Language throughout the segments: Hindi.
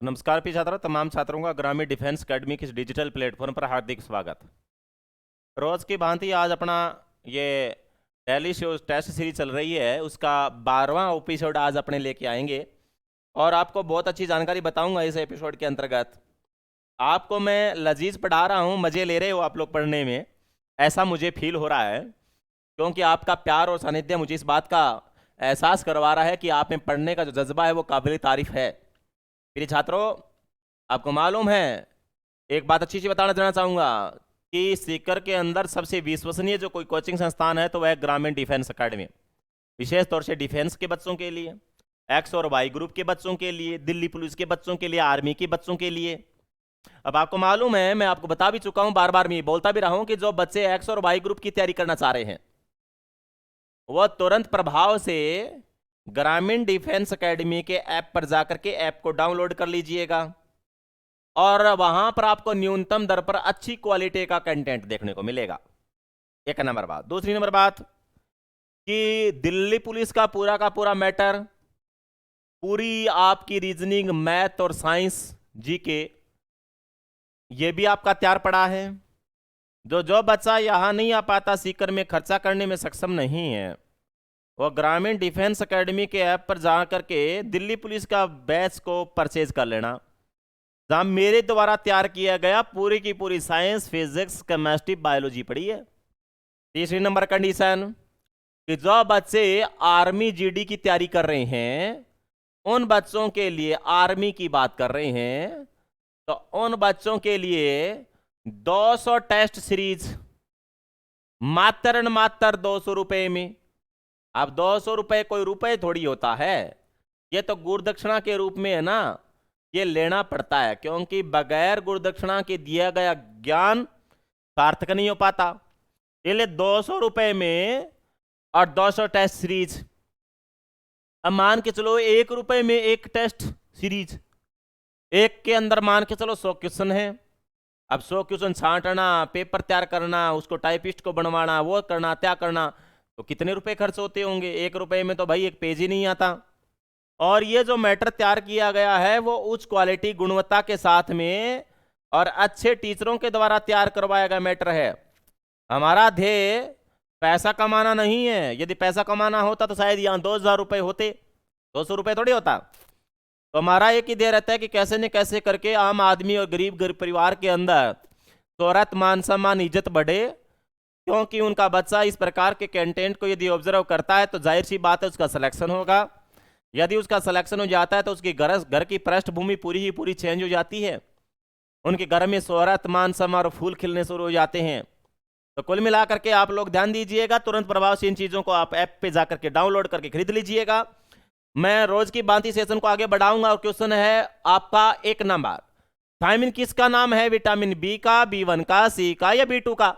नमस्कार प्रिय छात्रों, तमाम छात्रों का ग्रामीण डिफेंस एकेडमी के इस डिजिटल प्लेटफॉर्म पर हार्दिक स्वागत। रोज की भांति आज अपना ये डेली शो टेस्ट सीरीज चल रही है, उसका 12वां एपिसोड आज अपने लेके आएंगे और आपको बहुत अच्छी जानकारी बताऊंगा। इस एपिसोड के अंतर्गत आपको मैं लजीज पढ़ा रहा हूँ, मज़े ले रहे हो आप लोग पढ़ने में, ऐसा मुझे फील हो रहा है, क्योंकि आपका प्यार और सानिध्य मुझे इस बात का एहसास करवा रहा है कि आप में पढ़ने का जो जज्बा है वो काबिल तारीफ है। प्रिय छात्रों, आपको मालूम है, एक बात अच्छी सी बताना देना चाहूंगा कि सीकर के अंदर सबसे विश्वसनीय जो कोई कोचिंग संस्थान है तो वह ग्रामीण डिफेंस एकेडमी, विशेष तौर से डिफेंस के बच्चों के लिए, एक्स और वाई ग्रुप के बच्चों के लिए, दिल्ली पुलिस के बच्चों के लिए, आर्मी के बच्चों के लिए। अब आपको मालूम है, मैं आपको बता भी चुका हूं, बार बार मैं बोलता भी रहा हूं कि जो बच्चे एक्स और वाई ग्रुप की तैयारी करना चाह रहे हैं वह तुरंत प्रभाव से ग्रामीण डिफेंस एकेडमी के ऐप पर जाकर के ऐप को डाउनलोड कर लीजिएगा और वहां पर आपको न्यूनतम दर पर अच्छी क्वालिटी का कंटेंट देखने को मिलेगा। एक नंबर बात। दूसरी नंबर बात कि दिल्ली पुलिस का पूरा मैटर, पूरी आपकी रीजनिंग, मैथ और साइंस, जीके, ये भी आपका तैयार पड़ा है। जो बच्चा यहां नहीं आ पाता, सीकर में खर्चा करने में सक्षम नहीं है, वो ग्रामीण डिफेंस एकेडमी के ऐप पर जा करके दिल्ली पुलिस का बैच को परचेज कर लेना, जहां मेरे द्वारा तैयार किया गया पूरी की पूरी साइंस, फिजिक्स, केमिस्ट्री, बायोलॉजी पढ़ी है। तीसरी नंबर कंडीशन कि जो बच्चे आर्मी जीडी की तैयारी कर रहे हैं, उन बच्चों के लिए, आर्मी की बात कर रहे हैं तो उन बच्चों के लिए 200 टेस्ट सीरीज मात्र 200 रुपए में। अब 200 रुपए कोई रुपए थोड़ी होता है, ये तो गुरुदक्षिणा के रूप में है ना, ये लेना पड़ता है, क्योंकि बगैर गुरुदक्षिणा के दिया गया ज्ञान सार्थक नहीं हो पाता। इसलिए 200 रुपए में और 200 टेस्ट सीरीज। अब मान के चलो 1 रुपए में एक टेस्ट सीरीज, एक के अंदर मान के चलो 100 क्वेश्चन है। अब 100 क्वेश्चन छांटना, पेपर तैयार करना, उसको टाइपिस्ट को बनवाना, वो करना, क्या करना, तो कितने रुपए खर्च होते होंगे। 1 रुपए में तो भाई एक पेज ही नहीं आता। और ये जो मैटर तैयार किया गया है वो उच्च क्वालिटी, गुणवत्ता के साथ में और अच्छे टीचरों के द्वारा तैयार करवाया गया मैटर है। हमारा ध्येय पैसा कमाना नहीं है। यदि पैसा कमाना होता तो शायद यहाँ 2000 रुपए होते, 200 रुपए थोड़ी होता। तो हमारा एक ही ध्येय रहता है कि कैसे न कैसे करके आम आदमी और गरीब परिवार के अंदर शोहरत, मान सम्मान, इज्जत बढ़े, क्योंकि उनका बच्चा इस प्रकार के कंटेंट को यदि ऑब्जर्व करता है तो जाहिर सी बात है उसका सिलेक्शन होगा। यदि उसका सिलेक्शन हो जाता है तो उसकी घर की पृष्ठभूमि पूरी ही पूरी चेंज हो जाती है, उनके घर में शोहरत, मान सम्मान और फूल खिलने शुरू हो जाते हैं। तो कुल मिलाकर के आप लोग ध्यान दीजिएगा, तुरंत प्रभाव से इन चीज़ों को आप ऐप पे जाकर के डाउनलोड करके खरीद लीजिएगा। मैं रोज की भांति सेशन को आगे बढ़ाऊंगा और क्वेश्चन है आपका 1 नंबर। थायमिन किसका नाम है? विटामिन बी का, B1 का, सी का या B2 का?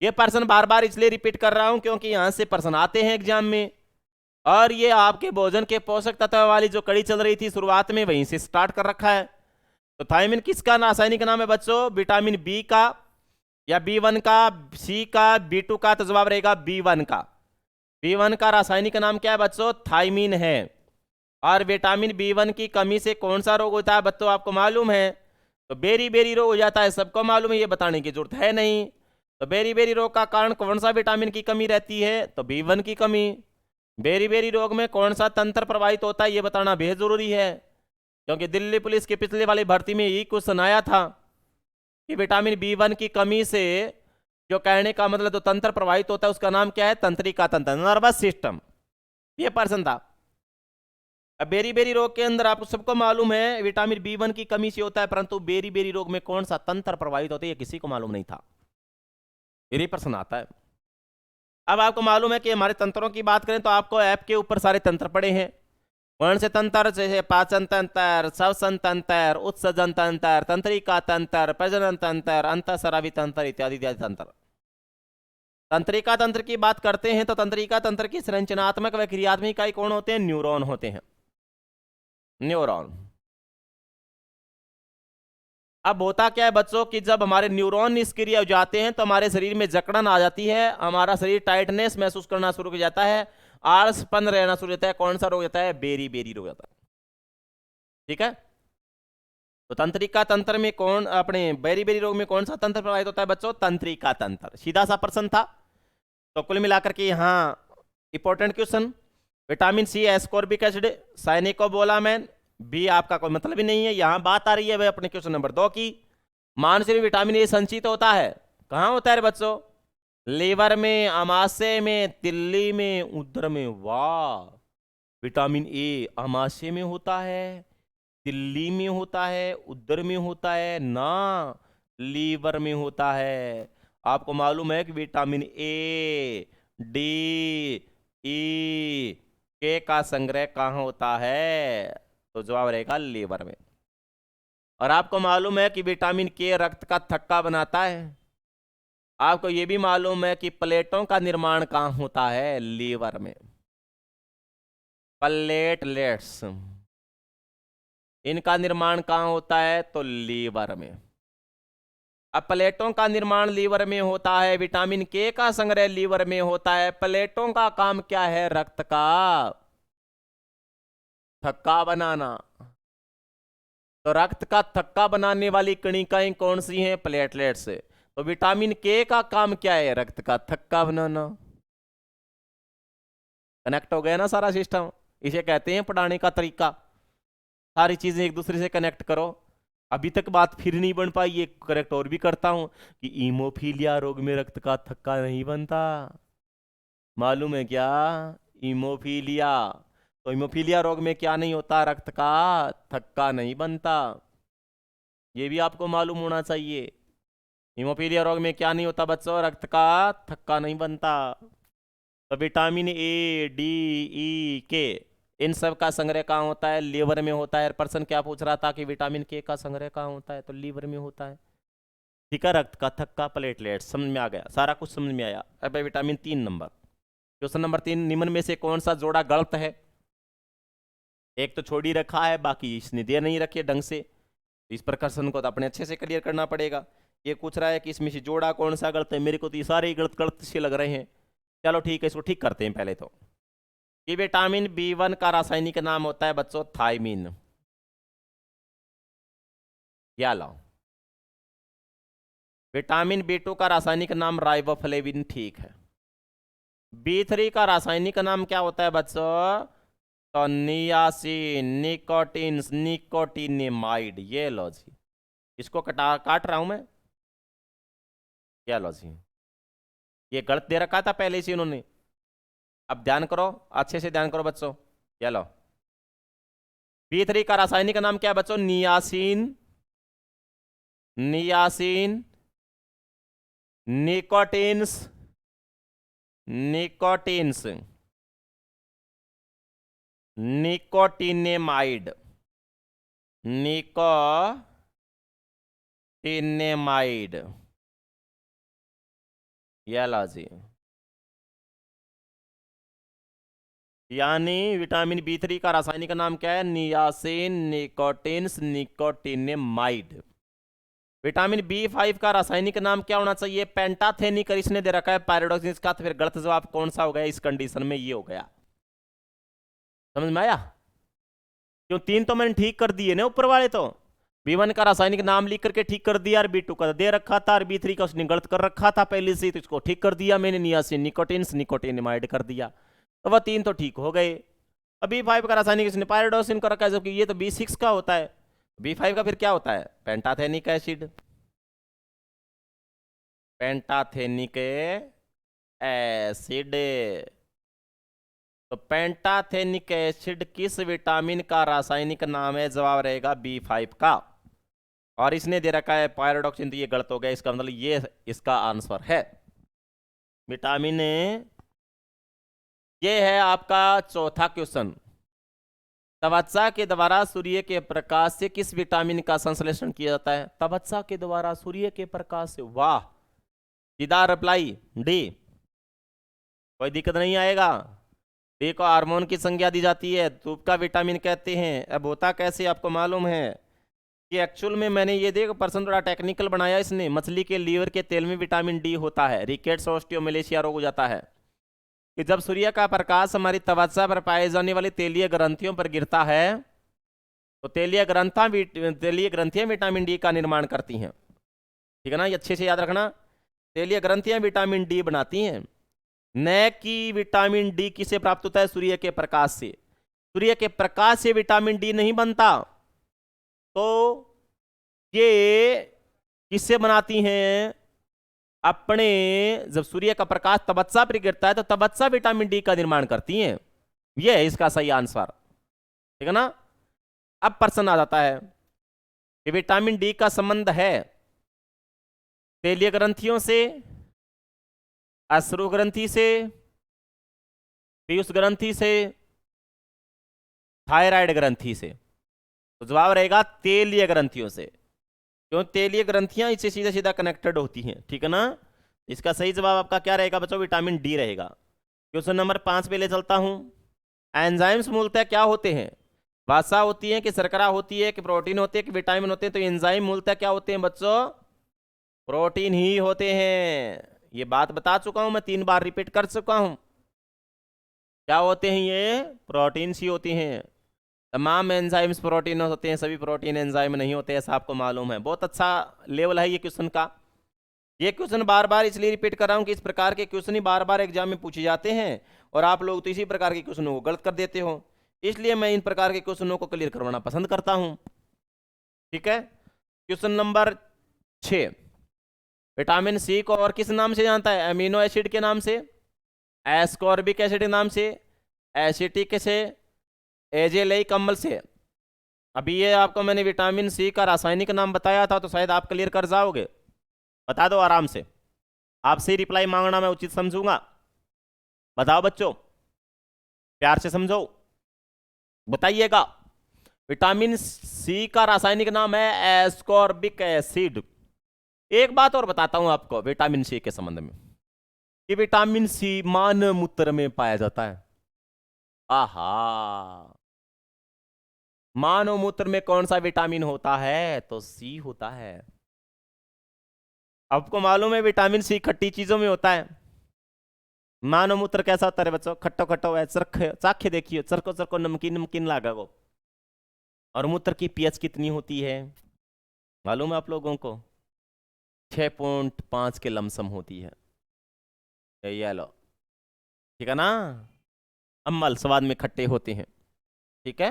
ये प्रश्न बार बार इसलिए रिपीट कर रहा हूं क्योंकि यहां से प्रश्न आते हैं एग्जाम में, और ये आपके भोजन के पोषक तत्व वाली जो कड़ी चल रही थी शुरुआत में, वहीं से स्टार्ट कर रखा है। तो थायमिन किसका रासायनिक नाम है बच्चों? विटामिन बी का या B1 का, सी का, B2 का? तो जवाब रहेगा B1 का। B1 का रासायनिक नाम क्या है बच्चों? थायमिन है। और विटामिन B1 की कमी से कौन सा रोग होता है बच्चों, आपको मालूम है? तो बेरी बेरी रोग हो जाता है, सबको मालूम है, ये बताने की जरूरत है नहीं। तो बेरी बेरी रोग का कारण कौन सा विटामिन की कमी रहती है? तो B1 की कमी। बेरी बेरी रोग में कौन सा तंत्र प्रभावित होता है, ये बताना बेहद जरूरी है, क्योंकि दिल्ली पुलिस की पिछले वाली भर्ती में यही क्वेश्चन आया था कि विटामिन B1 की कमी से जो कहने का मतलब जो तंत्र प्रभावित होता है उसका नाम क्या है? तंत्रिका तंत्र, नर्वस सिस्टम। ये पर्सन था। अब बेरी बेरी रोग के अंदर आपको सबको मालूम है विटामिन B1 की कमी से होता है, परंतु बेरी बेरी रोग में कौन सा तंत्र प्रभावित होता है ये किसी को मालूम नहीं था। यही प्रश्न आता है। अब आपको मालूम है कि हमारे तंत्रों की बात करें तो आपको ऐप के ऊपर सारे तंत्र पड़े हैं। कौन से तंत्र? जैसे पाचन तंत्र, श्वसन तंत्र, उत्सर्जन तंत्र, तंत्रिका तंत्र, प्रजनन तंत्र, अंतःस्रावी तंत्र इत्यादि इत्यादि तंत्र। तंत्रिका तंत्र की बात करते हैं तो तंत्रिका तंत्र की संरचनात्मक व क्रियात्मक इकाई कौन होते हैं? न्यूरॉन होते हैं, न्यूरॉन। अब होता क्या है बच्चों कि जब हमारे न्यूरॉन निष्क्रिय हो जाते हैं तो हमारे शरीर में जकड़न आ जाती है, हमारा शरीर टाइटनेस महसूस करना शुरू हो जाता है, आलसपन रहना शुरू हो जाता है। कौन सा रोग होता है? बेरी बेरी रोग होता है। ठीक है। तो तंत्रिका तंत्र में कौन, अपने बेरी बेरी रोग में कौन सा तंत्र प्रभावित होता है बच्चों? तंत्रिका तंत्र। सीधा सा प्रश्न था। तो कुल मिलाकर के यहाँ important question, vitamin C ascorbic acid, cyanocobalamin, B आपका कोई मतलब ही नहीं है। यहां बात आ रही है अपने क्वेश्चन नंबर 2 की, मांस में विटामिन ए संचित होता है, कहां होता है बच्चों? लीवर में, अमाशय में, तिल्ली में, उदर में। वाह, विटामिन ए अमाशय में होता है, तिल्ली में होता है, उदर में होता है ना, लीवर में होता है। आपको मालूम है कि विटामिन ए, डी, ई, के का संग्रह कहाँ होता है? तो जवाब रहेगा लीवर में। और आपको मालूम है कि विटामिन के रक्त का थक्का बनाता है। आपको यह भी मालूम है कि प्लेटों का निर्माण कहाँ होता है? लीवर में। प्लेटलेट्स, इनका निर्माण कहाँ होता है? तो लीवर में। अब प्लेटों का निर्माण लीवर में होता है, विटामिन के का संग्रह लीवर में होता है। प्लेटों का काम क्या है? रक्त का थक्का बनाना। तो रक्त का थक्का बनाने वाली कणिकाएं कौन सी हैं? प्लेटलेट्स। तो विटामिन के का काम क्या है? रक्त का थक्का बनाना। कनेक्ट हो गया ना सारा सिस्टम? इसे कहते हैं पढ़ाने का तरीका। सारी चीजें एक दूसरे से कनेक्ट करो। अभी तक बात फिर नहीं बन पाई, ये करेक्ट और भी करता हूं कि ईमोफीलिया रोग में रक्त का थक्का नहीं बनता। मालूम है क्या? ईमोफीलिया, तो हीमोफीलिया रोग में क्या नहीं होता? रक्त का थक्का नहीं बनता। ये भी आपको मालूम होना चाहिए। हीमोफीलिया रोग में क्या नहीं होता बच्चों? रक्त का थक्का नहीं बनता। तो विटामिन ए, डी, ई, के, इन सब का संग्रह कहाँ होता है? लीवर में होता है। पर्सन क्या पूछ रहा था कि विटामिन के का संग्रह कहाँ होता है? तो लीवर में होता है। ठीक है, रक्त का थक्का, प्लेटलेट, समझ में आ गया, सारा कुछ समझ में आया। अब विटामिन 3 नंबर, क्वेश्चन नंबर 3, निम्न में से कौन सा जोड़ा गलत है? एक तो छोड़ ही रखा है, बाकी इसने दे नहीं रखे ढंग से। इस प्रकर्षण को तो अपने अच्छे से क्लियर करना पड़ेगा। ये पूछ रहा है कि इसमें से जोड़ा कौन सा गलत है। मेरे को तो ये सारे गलत गलत से लग रहे हैं। चलो ठीक है, इसको ठीक करते हैं पहले तो। कि विटामिन B1 का रासायनिक नाम होता है बच्चों थायमीन। या लो, विटामिन B2 का रासायनिक नाम राइबोफ्लेविन। ठीक है। B3 का रासायनिक नाम क्या होता है बच्चों? तो नियासिन, निकोटिन्स, निकोटिनेमाइड। ये लो जी, इसको काट रहा हूं मैं। क्या लो जी, ये गलत दे रखा था पहले से इन्होंने। अब ध्यान करो, अच्छे से ध्यान करो बच्चों। ये लो, B3 का रासायनिक नाम क्या है बच्चों? Niacin, niacin, nicotins, nicotins, nicotinamide, nicotinamide. ये लो जी, यानी विटामिन B3 का रासायनिक नाम क्या है? Niacin, निकोटिन्स, nicotinamide. विटामिन B5 का रासायनिक नाम क्या होना चाहिए? पेंटाथेनिक। इसने दे रखा है पैराडॉक्सिस का, तो फिर गलत जवाब कौन सा हो गया इस कंडीशन में? ये हो गया। समझ में आया? क्यों, 3 तो मैंने ठीक कर दिए ना ऊपर वाले। तो B1 का रासायनिक नाम लिख करके ठीक कर दिया, और B2 का दे रखा था, और B3 का उसने गलत कर रखा था पहले से, तो इसको ठीक कर दिया मैंने। नियासिन, निकोटिन्स, निकोटिनेमाइड कर दिया, तो वह 3 तो ठीक हो गए। अब B5 का रासायनिक इसने पायरिडोसिन को रखा है, जबकि ये तो B6 का होता है। B5 का फिर क्या होता है? Pantothenic acid. Pantothenic acid. तो पेंटाथेनिक एसिड किस विटामिन का रासायनिक नाम है? जवाब रहेगा B5 का। और इसने दे रखा है पायरोडॉक्सिन, तो ये गलत हो गया। इसका मतलब ये इसका आंसर है विटामिन। ये है आपका चौथा क्वेश्चन। त्वचा के द्वारा सूर्य के प्रकाश से किस विटामिन का संश्लेषण किया जाता है? त्वचा के द्वारा सूर्य के प्रकाश से। वाह, सीधा रिप्लाई डी, कोई दिक्कत नहीं आएगा। डी को हार्मोन की संज्ञा दी जाती है, धूप का विटामिन कहते हैं। अब होता कैसे आपको मालूम है कि एक्चुअल में मैंने ये देखो पर्सन थोड़ा टेक्निकल बनाया इसने। मछली के लीवर के तेल में विटामिन डी होता है। रिकेट्स ऑस्टियोमलेशिया रोग हो जाता है कि जब सूर्य का प्रकाश हमारी त्वचा पर पाए जाने वाली तेलीय ग्रंथियों पर गिरता है, तो तेलीय ग्रंथियां विटामिन डी का निर्माण करती हैं, ठीक है ना, ये अच्छे से याद रखना। तेलीय ग्रंथियां विटामिन डी बनाती हैं, न कि विटामिन डी किसे प्राप्त होता है, सूर्य के प्रकाश से। सूर्य के प्रकाश से विटामिन डी नहीं बनता, तो ये किससे बनाती हैं, अपने जब सूर्य का प्रकाश तबत्सा पर गिरता है तो तबत्सा विटामिन डी का निर्माण करती हैं। ये है इसका सही आंसर, ठीक है ना। अब प्रश्न आ जाता है कि विटामिन डी का संबंध है तेलीय ग्रंथियों से, अश्रु ग्रंथि से, पीयूष ग्रंथि से, थायराइड ग्रंथि से। तो जवाब रहेगा तेलीय ग्रंथियों से, क्यों, तेलीय ग्रंथियां इससे सीधा सीधा कनेक्टेड होती हैं, ठीक है ना। इसका सही जवाब आपका क्या रहेगा बच्चों, विटामिन डी रहेगा। क्वेश्चन नंबर 5 पे ले चलता हूं। एंजाइम्स मूलतः क्या होते हैं, वसा होती है कि शर्करा होती है कि प्रोटीन होते हैं कि विटामिन होते हैं। तो एंजाइम मूलतः क्या होते हैं बच्चों, प्रोटीन ही होते हैं। ये बात बता चुका हूं मैं, 3 बार रिपीट कर चुका हूं। क्या होते हैं ये, प्रोटीन ही होती हैं। तमाम एंजाइम्स प्रोटीन होते हैं, सभी प्रोटीन एंजाइम नहीं होते, ऐसा आपको मालूम है। बहुत अच्छा लेवल है ये क्वेश्चन का। ये क्वेश्चन बार बार इसलिए रिपीट कर रहा हूं कि इस प्रकार के क्वेश्चन ही बार बार एग्जाम में पूछे जाते हैं और आप लोग तो इसी प्रकार के क्वेश्चनों को गलत कर देते हो, इसलिए मैं इन प्रकार के क्वेश्चनों को क्लियर करवाना पसंद करता हूं, ठीक है। क्वेश्चन नंबर 6, विटामिन सी को और किस नाम से जानता है, अमीनो एसिड के नाम से, एस्कॉर्बिक एसिड के नाम से, एसिटिक से, एजेलेइक अम्ल से। अभी ये आपको मैंने विटामिन सी का रासायनिक नाम बताया था, तो शायद आप क्लियर कर जाओगे। बता दो आराम से, आपसे ही रिप्लाई मांगना मैं उचित समझूंगा। बताओ बच्चों, प्यार से समझो, बताइएगा। विटामिन सी का रासायनिक नाम है एस्कॉर्बिक एसिड। एक बात और बताता हूं आपको विटामिन सी के संबंध में, कि विटामिन सी मानव मूत्र में पाया जाता है। आहा, मानव मूत्र में कौन सा विटामिन होता है, तो सी होता है। आपको मालूम है विटामिन सी खट्टी चीजों में होता है। मानव मूत्र कैसा होता है बच्चों, खट्टो खट्टो है, चाखे देखिए, चरको चरको नमकीन नमकीन लागा वो। और मूत्र की पीएच कितनी होती है मालूम है आप लोगों को, 6.5 के लमसम होती है। ये लो, ठीक है ना, अम्ल स्वाद में खट्टे होते हैं, ठीक है।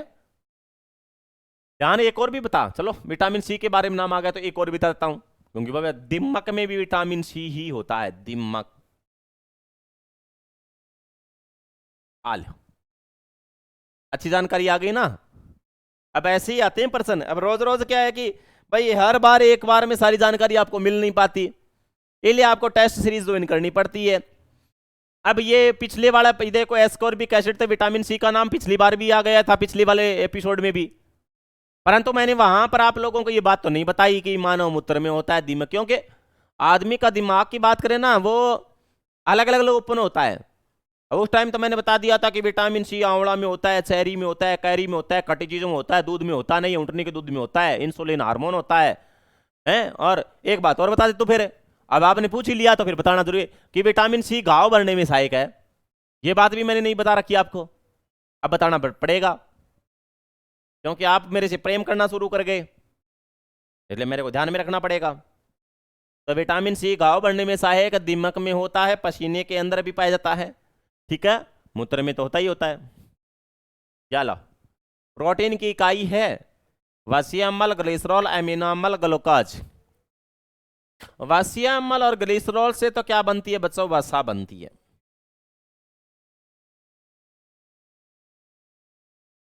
ध्यान, एक और भी बता, चलो विटामिन सी के बारे में नाम आ गया तो एक और भी बताता हूं, क्योंकि बाबा दिमक में भी विटामिन सी ही होता है, दिमक। आ लो, अच्छी जानकारी आ गई ना। अब ऐसे ही आते हैं प्रश्न। अब रोज रोज क्या है कि भाई हर बार एक बार में सारी जानकारी आपको मिल नहीं पाती, इसलिए आपको टेस्ट सीरीज ज्वाइन करनी पड़ती है। अब ये पिछले वाला देखो, एस्कॉर्बिक एसिड थे, विटामिन सी का नाम पिछली बार भी आ गया था, पिछले वाले एपिसोड में भी, परंतु मैंने वहां पर आप लोगों को ये बात तो नहीं बताई कि मानव मूत्र में होता है दिमाग, क्योंकि आदमी का दिमाग की बात करें ना, वो अलग अलग लोग उत्पन्न होता है। उस टाइम तो मैंने बता दिया था कि विटामिन सी आंवला में होता है, चेरी में होता है, कैरी में होता है, खट्टी चीजों में होता है, दूध में होता नहीं, ऊँटनी के दूध में होता है, इंसुलिन हार्मोन होता है, हैं। और एक बात और बता दे तो, फिर अब आपने पूछ ही लिया तो फिर बताना जरूरी है कि विटामिन सी घाव भरने में सहायक है। ये बात भी मैंने नहीं बता रखी आपको, अब बताना पड़ेगा, क्योंकि आप मेरे से प्रेम करना शुरू कर गए, इसलिए मेरे को ध्यान में रखना पड़ेगा। तो विटामिन सी घाव बढ़ने में सहायक, दिमक में होता है, पसीने के अंदर भी पाया जाता है, ठीक है, मूत्र में तो होता ही होता है। चलो, प्रोटीन की इकाई है वसीय अम्ल, ग्लिसरॉल, एमिनो अम्ल, ग्लूकोज। वसीय अम्ल और ग्लिसरॉल से तो क्या बनती है बच्चों, वसा बनती है।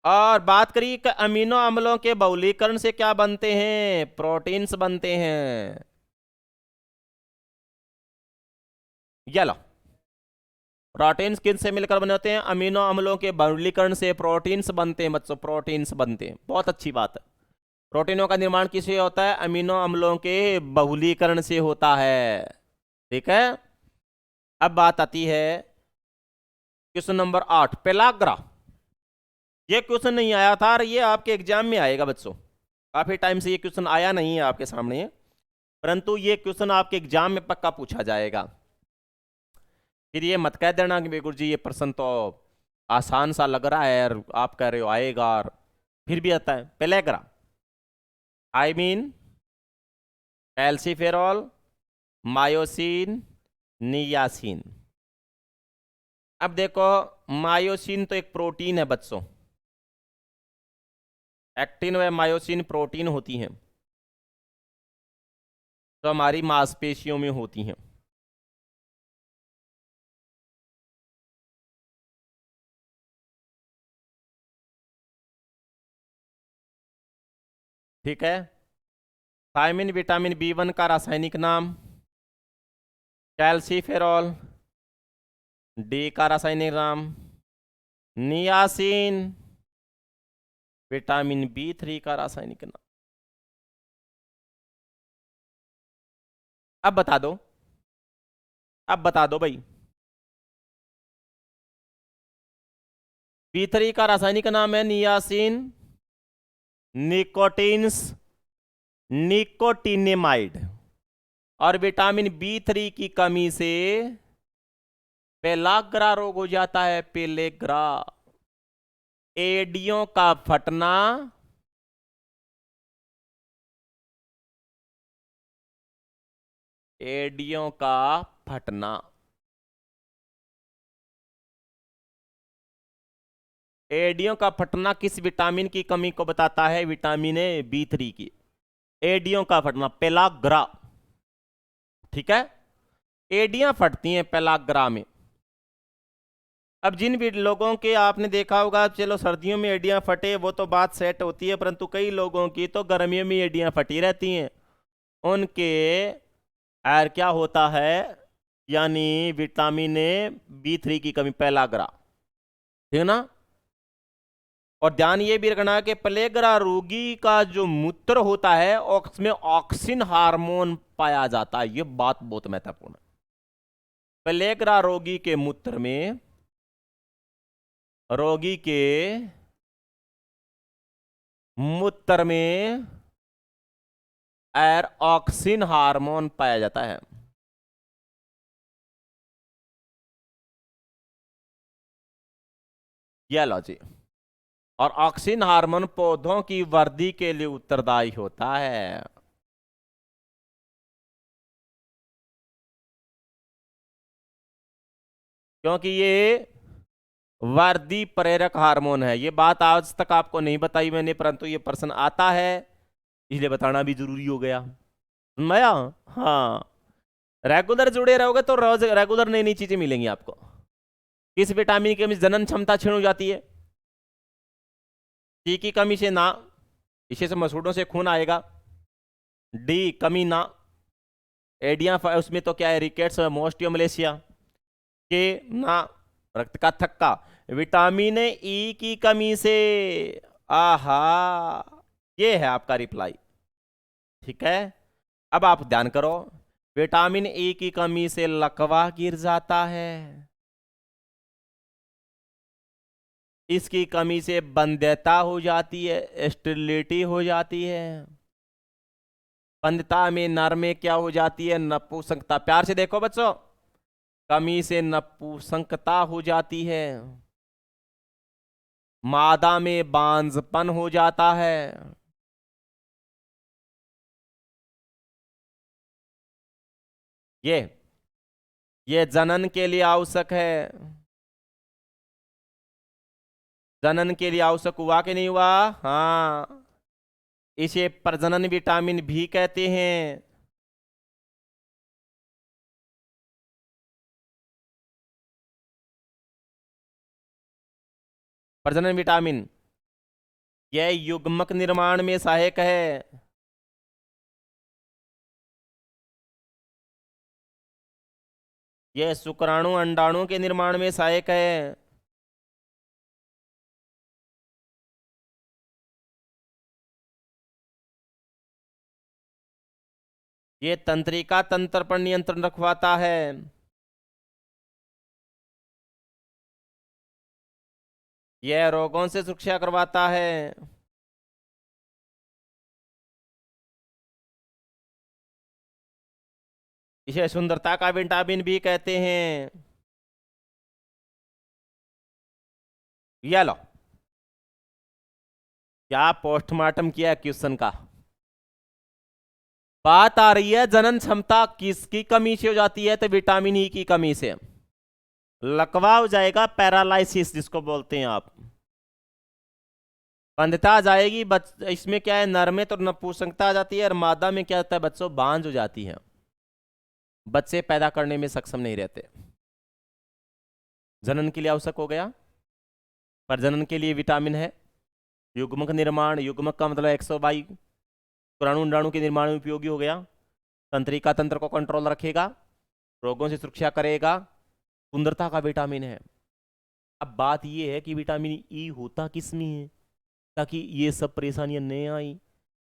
और बात करिए कि अमीनो अम्लों के बहुलीकरण से क्या बनते हैं, प्रोटीन्स बनते हैं। ये लो, प्रोटीन्स किन से मिलकर बने होते हैं, अमीनो अम्लों के बहुलीकरण से प्रोटीन्स बनते हैं बच्चों, प्रोटीन्स बनते हैं, बहुत अच्छी बात है। प्रोटीनों का निर्माण किससे होता है, अमीनो अम्लों के बहुलीकरण से होता है, ठीक है। अब बात आती है क्वेश्चन नंबर 8, पेलाग्रा। ये क्वेश्चन नहीं आया था और ये आपके एग्जाम में आएगा बच्चों, काफी टाइम से ये क्वेश्चन आया नहीं है आपके सामने, परंतु ये क्वेश्चन आपके एग्जाम में पक्का पूछा जाएगा। फिर ये मत कह देना कि गुरु जी ये प्रश्न तो आसान सा लग रहा है और आप कह रहे हो आएगा, और फिर भी आता है pellagra, thiamine, calciferol, myosin, niacin. अब देखो, मायोसिन तो एक प्रोटीन है बच्चों, एक्टिन व मायोसिन प्रोटीन होती हैं, तो हमारी मांसपेशियों में होती हैं। ठीक है। थायमिन विटामिन B1 का रासायनिक नाम, कैल्सीफेरॉल, डी का रासायनिक नाम नियासिन, विटामिन B3 का रासायनिक नाम। अब बता दो, अब बता दो भाई, B3 का रासायनिक नाम है नियासिन, निकोटीन्स, निकोटिनेमाइड। और विटामिन B3 की कमी से पेलाग्रा रोग हो जाता है, पेलेग्रा, एडियों का फटना, एडियों का फटना। एडियों का फटना किस विटामिन की कमी को बताता है? विटामिन B3 की। एडियों का फटना, पेलाग्रा। ठीक है, एडियां फटती हैं पेलाग्रा में। अब जिन भी लोगों के आपने देखा होगा, चलो सर्दियों में एडियां फटे वो तो बात सेट होती है, परंतु कई लोगों की तो गर्मियों में एडियां फटी रहती हैं। उनके एर क्या होता है, यानी विटामिन B3 की कमी, पेलाग्रा। ठीक है ना। और ध्यान ये भी रखना है कि पेलेग्रा रोगी का जो मूत्र होता है उसमें ऑक्सिन हार्मोन पाया जाता है। ये बात बहुत महत्वपूर्ण है। पेलेग्रा रोगी के मूत्र में, रोगी के मूत्र में ऑक्सिन हार्मोन पाया जाता है। यह लो जी। और ऑक्सिन हार्मोन पौधों की वृद्धि के लिए उत्तरदायी होता है। क्योंकि ये वृद्धि प्रेरक हार्मोन है। ये बात आज तक आपको नहीं बताई मैंने, परंतु ये प्रश्न आता है इसलिए बताना भी जरूरी हो गया। नया, हाँ, रेगुलर जुड़े रहोगे तो रोज रेगुलर नई नई चीजें मिलेंगी आपको। किस विटामिन की कमी से जनन क्षमता क्षीण हो जाती है? सी की कमी से ना, इसे से मसूड़ों से खून आएगा। डी कमी ना, एडिया उसमें तो क्या है, रिकेट्स, मोस्टियो मलेशिया के ना, रक्त का थक्का। विटामिन ई की कमी से, आहा, ये है आपका रिप्लाई। ठीक है। अब आप ध्यान करो, विटामिन ई की कमी से लकवा गिर जाता है, इसकी कमी से बंध्यता हो जाती है, स्टेरिलिटी हो जाती है, बंध्यता में नर में क्या हो जाती है, नपुंसकता। प्यार से देखो बच्चों, कमी से नपुंसकता हो जाती है, मादा में बांझपन हो जाता है। ये जनन के लिए आवश्यक है। जनन के लिए आवश्यक हुआ कि नहीं हुआ? हाँ, इसे प्रजनन विटामिन भी कहते हैं। प्रजनन विटामिन, यह युग्मक निर्माण में सहायक है। यह शुक्राणु अंडाणु के निर्माण में सहायक है। ये तंत्रिका तंत्र पर नियंत्रण रखवाता है। यह रोगों से सुरक्षा करवाता है। इसे सुंदरता का विटामिन भी कहते हैं। ये लो, क्या पोस्टमार्टम किया है क्वेश्चन का? बात आ रही है जनन क्षमता किसकी कमी से हो जाती है? तो विटामिन ई की कमी से। लकवा हो जाएगा, पैरालाइसिस जिसको बोलते हैं आप, अंधता आ जाएगी। इसमें क्या है, नर में तो नपुंसकता आ जाती है और मादा में क्या होता है बच्चों, बांझ हो जाती है, बच्चे पैदा करने में सक्षम नहीं रहते। जनन के लिए आवश्यक हो गया, प्रजनन के लिए विटामिन है। युग्मक निर्माण, युग्मक का मतलब एक्सोबाई, पुराणु के निर्माण में उपयोगी हो गया। तंत्रिका तंत्र को कंट्रोल रखेगा, रोगों से सुरक्षा करेगा, सुंदरता का विटामिन है। अब बात यह है कि विटामिन ई होता किस में है ताकि ये सब परेशानियां नहीं आई।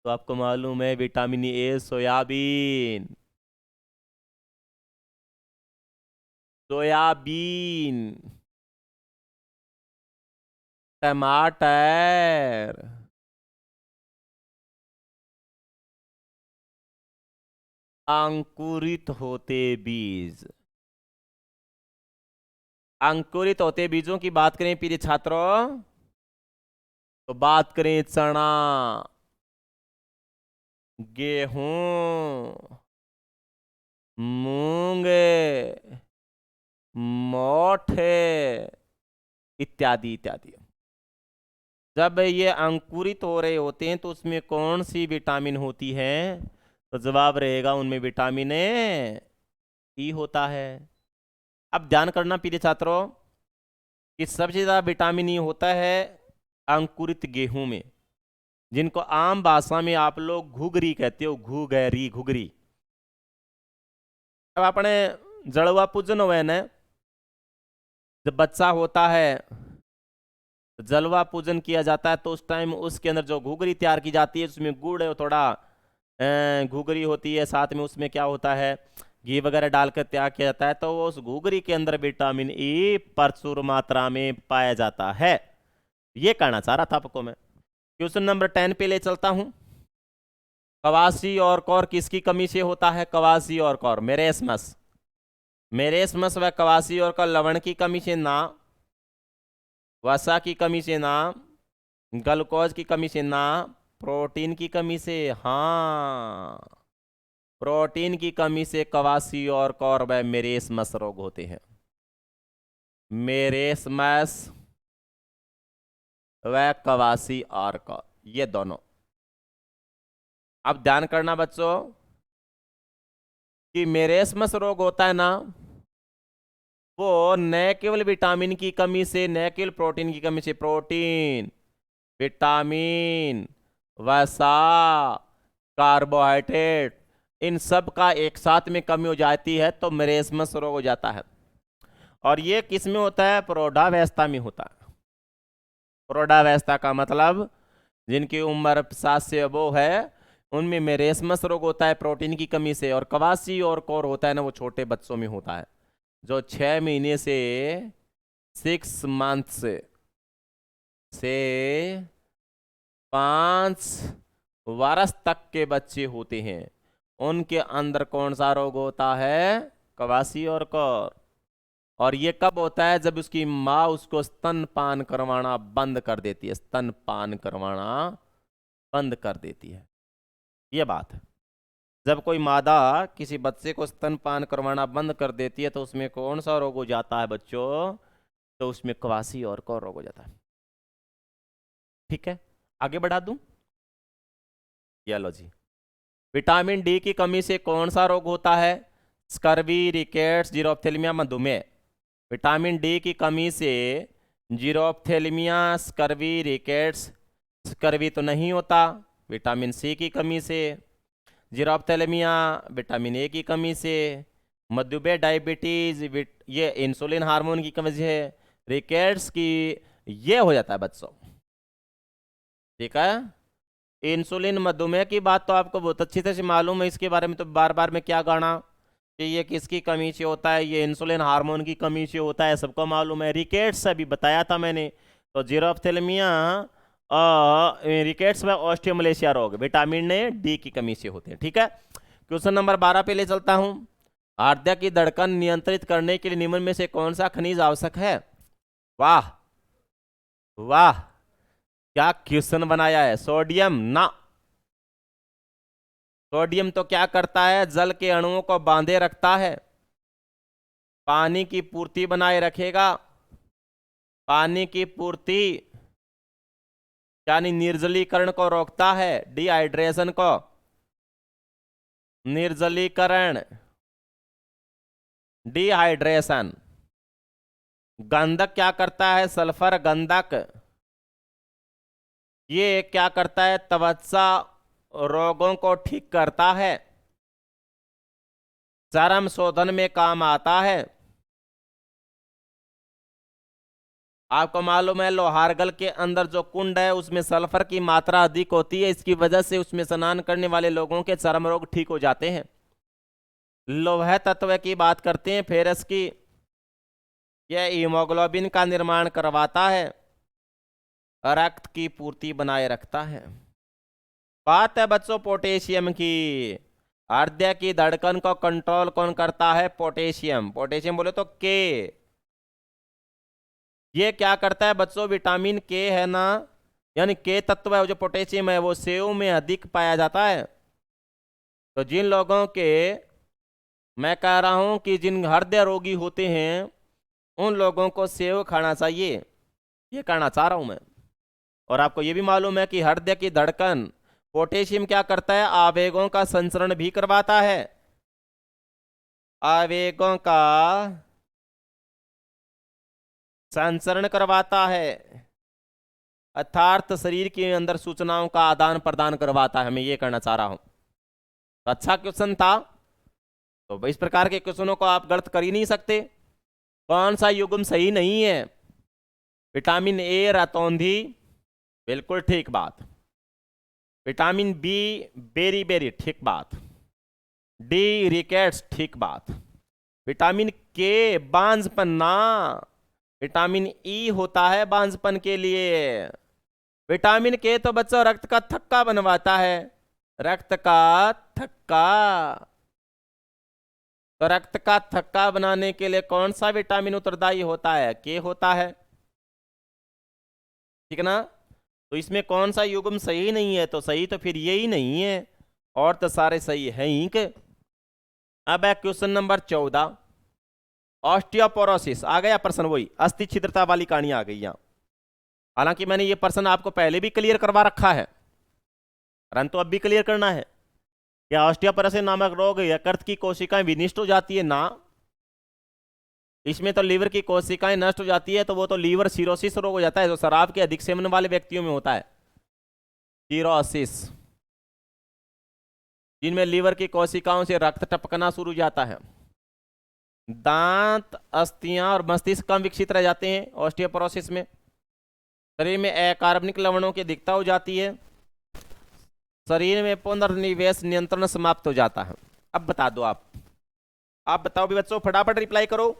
तो आपको मालूम है विटामिन ए सोयाबीन, सोयाबीन, टमाटर, अंकुरित होते बीज। अंकुरित होते बीजों की बात करें प्रिय छात्रों, तो बात करें चना, गेहूं, मूंग, मोठ इत्यादि इत्यादि। जब ये अंकुरित हो रहे होते हैं तो उसमें कौन सी विटामिन होती है? तो जवाब रहेगा उनमें विटामिन ई होता है। अब ध्यान करना प्रिय छात्रों कि सबसे ज्यादा विटामिन ई होता है अंकुरित गेहूं में, जिनको आम भाषा में आप लोग घुघरी कहते हो, घुघरी घुघरी। अब अपने जड़वा पूजन हुए न, जब बच्चा होता है जलवा पूजन किया जाता है तो उस टाइम उसके अंदर जो घुघरी तैयार की जाती है उसमें गुड़ है थोड़ा, घुघरी होती है, साथ में उसमें क्या होता है घी वगैरह डालकर तैयार किया जाता है। तो उस घुघरी के अंदर विटामिन ई प्रचुर मात्रा में पाया जाता है। ये कहना चाह रहा था आपको मैं। क्वेश्चन नंबर 10 पे ले चलता हूं। कवासी और कौर किसकी कमी से होता है? कवासी और कौर, मेरेस्मस, मेरेस्मस व कवासी और कौर लवण की कमी से ना, वसा की कमी से ना, ग्लूकोज की कमी से ना, प्रोटीन की कमी से। हाँ, प्रोटीन की कमी से कवासी और कौर व मेरेस्मस रोग होते हैं। मेरेस्मस व कवासी और कौर, ये दोनों। अब ध्यान करना बच्चों कि मेरेस्मस रोग होता है ना, वो न केवल विटामिन की कमी से, न केवल प्रोटीन की कमी से, प्रोटीन, विटामिन, वसा, कार्बोहाइड्रेट, इन सब का एक साथ में कमी हो जाती है तो मेरेस्मस रोग हो जाता है। और ये किस में होता है? प्रौढ़ावस्था में होता है। प्रौढ़ावस्था का मतलब जिनकी उम्र 7 से अबोव है उनमें मेरेस्मस रोग होता है प्रोटीन की कमी से। और कवासी और कौर होता है ना, वो छोटे बच्चों में होता है जो 6 महीने से 6 मंथ्स से 5 वर्ष तक के बच्चे होते हैं, उनके अंदर कौन सा रोग होता है? कवासी और कौर। और ये कब होता है? जब उसकी माँ उसको स्तनपान करवाना बंद कर देती है, स्तनपान करवाना बंद कर देती है। ये बात है, जब कोई मादा किसी बच्चे को स्तनपान करवाना बंद कर देती है तो उसमें कौन सा रोग हो जाता है बच्चों? तो उसमें कवासी और कौर रोग हो जाता है। ठीक है, आगे बढ़ा दूं? ये लो जी, विटामिन डी की कमी से कौन सा रोग होता है? स्कर्वी, रिकेट्स, जीरोप्थेल्मिया, मधुमेह। विटामिन डी की कमी से जीरोप्थेल्मिया, स्कर्वी, रिकेट्स, स्कर्वी तो नहीं होता। विटामिन सी की कमी से, जीरोप्थेल्मिया विटामिन ए की कमी से, मधुमेह डायबिटीज ये इंसुलिन हार्मोन की कमी से, रिकेट्स की ये हो जाता है बच्चों। ठीक है, इंसुलिन मधुमेह की बात तो आपको बहुत अच्छी तरह से मालूम है, इसके बारे में तो बार बार में क्या गाना कि ये किसकी कमी से होता है, ये इंसुलिन हार्मोन की कमी से होता है, सबको मालूम है। रिकेट्स अभी बताया था मैंने, तो जीरोप्थेल्मिया रिकेट्स में ऑस्टियोमलेशिया रोग विटामिन डी की कमी से होते हैं। ठीक है, क्वेश्चन नंबर 12 पे ले चलता हूं। हृदय की धड़कन नियंत्रित करने के लिए निम्न में से कौन सा खनिज आवश्यक है? वाह वाह, क्या क्वेश्चन बनाया है? सोडियम ना, सोडियम तो क्या करता है, जल के अणुओं को बांधे रखता है, पानी की पूर्ति बनाए रखेगा, पानी की पूर्ति यानी निर्जलीकरण को रोकता है, डिहाइड्रेशन को, निर्जलीकरण, डिहाइड्रेशन। गंधक क्या करता है, सल्फर गंधक, ये क्या करता है, त्वचा रोगों को ठीक करता है, चर्म शोधन में काम आता है। आपको मालूम है लोहारगल के अंदर जो कुंड है उसमें सल्फर की मात्रा अधिक होती है, इसकी वजह से उसमें स्नान करने वाले लोगों के चर्म रोग ठीक हो जाते हैं। लौह तत्व की बात करते हैं, फेरस की, यह हीमोग्लोबिन का निर्माण करवाता है, रक्त की पूर्ति बनाए रखता है। बात है बच्चों पोटेशियम की, हृदय की धड़कन को कंट्रोल कौन करता है, पोटेशियम। पोटेशियम बोले तो के, ये क्या करता है बच्चों, विटामिन के है ना, यानी के तत्व है जो पोटेशियम है वो सेव में अधिक पाया जाता है। तो जिन लोगों के, मैं कह रहा हूं कि जिन हृदय रोगी होते हैं उन लोगों को सेव खाना चाहिए, ये कहना चाह रहा हूं मैं। और आपको ये भी मालूम है कि हृदय की धड़कन, पोटेशियम क्या करता है, आवेगों का संचरण भी करवाता है, आवेगों का संचरण करवाता है, अर्थात शरीर के अंदर सूचनाओं का आदान प्रदान करवाता है, मैं ये कहना चाह रहा हूं। तो अच्छा क्वेश्चन था, तो इस प्रकार के क्वेश्चनों को आप गलत कर ही नहीं सकते। कौन सा युग्म सही नहीं है, विटामिन ए रतौंधी, बिल्कुल ठीक बात। विटामिन बी बेरी बेरी, ठीक बात। डी रिकेट्स, ठीक बात। विटामिन के बांझपन ना, विटामिन ई होता है बांझपन के लिए। विटामिन के तो बच्चों रक्त का थक्का बनवाता है, रक्त का थक्का। तो रक्त का थक्का बनाने के लिए कौन सा विटामिन उत्तरदायी होता है, के होता है, ठीक है ना। तो इसमें कौन सा युग्म सही नहीं है, तो सही तो फिर यही नहीं है, और तो सारे सही है ही के। अब है क्वेश्चन नंबर 14, ऑस्टियोपोरोसिस आ गया प्रश्न, वही अस्थि छिद्रता वाली कहानी आ गई यहाँ। हालांकि मैंने ये प्रश्न आपको पहले भी क्लियर करवा रखा है, परंतु अब भी क्लियर करना है। क्या ऑस्टियोपोरोसिस नामक रोग यकृत की कोशिकाएं विनिष्ट हो जाती है ना, इसमें तो लीवर की कोशिकाएं नष्ट हो जाती है, तो वो तो लीवर सिरोसिस रोग हो जाता है, जो शराब के अधिक सेवन वाले व्यक्तियों में होता है, सिरोसिस, जिनमें लीवर की कोशिकाओं से रक्त टपकना शुरू हो जाता है। दांत, अस्थियां और मस्तिष्क कम विकसित रह जाते हैं ऑस्टियोपोरोसिस में। शरीर में अकार्बनिक लवणों की अधिकता हो जाती है, शरीर में पुनर्निवेश नियंत्रण समाप्त हो जाता है। अब बता दो आप बताओ भी बच्चों, फटाफट रिप्लाई करो।